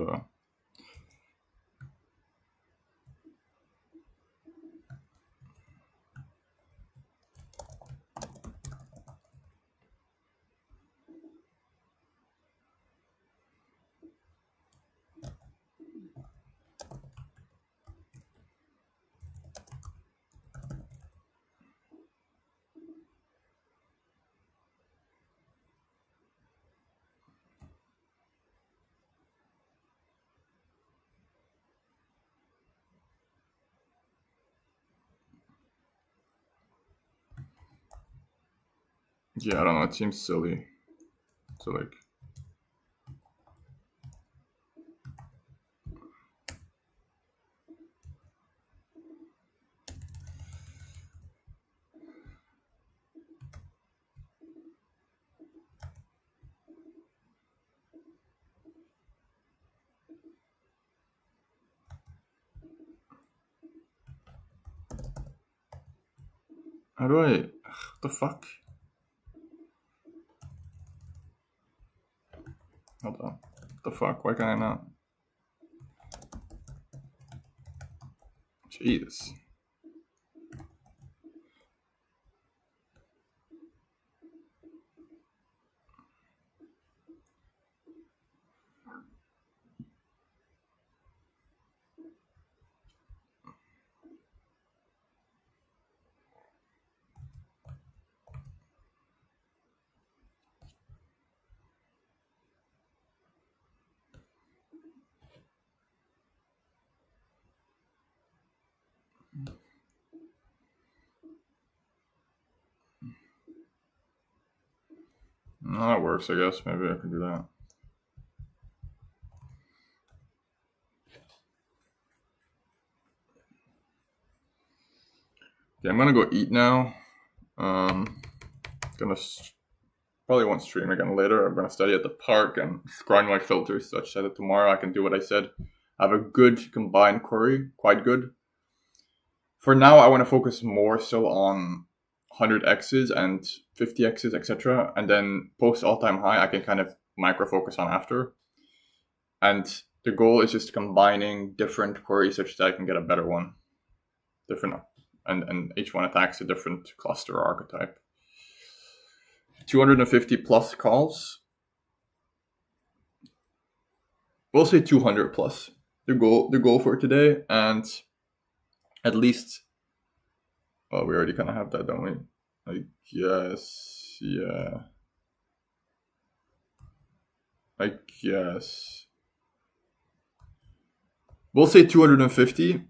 yeah, I don't know. It seems silly. So like. How do I? What the fuck? Hold on. What the fuck? Why can I not? Jeez. No, that works, I guess. Maybe I can do that. Yeah, I'm gonna go eat now. Probably won't stream again later. I'm gonna study at the park and grind my filters such that tomorrow I can do what I said. I have a good combined query, quite good. For now, I want to focus more so on 100x's and 50x's, etc. And then post all-time high, I can kind of micro focus on after. And the goal is just combining different queries such that I can get a better one. And each one attacks a different cluster or archetype. 250 plus calls. We'll say 200 plus. The goal for today, and at least, well, we already kind of have that, don't we? I guess, yeah. I guess. We'll say 250.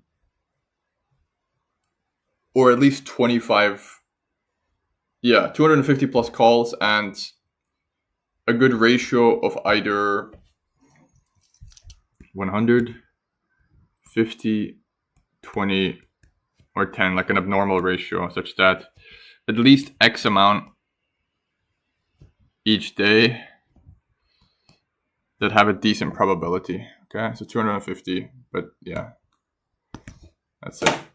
Or at least 25. Yeah, 250 plus calls and a good ratio of either 100, 50, 20, or 10, like an abnormal ratio, such that at least X amount each day that have a decent probability Okay, so 250, but yeah, that's it.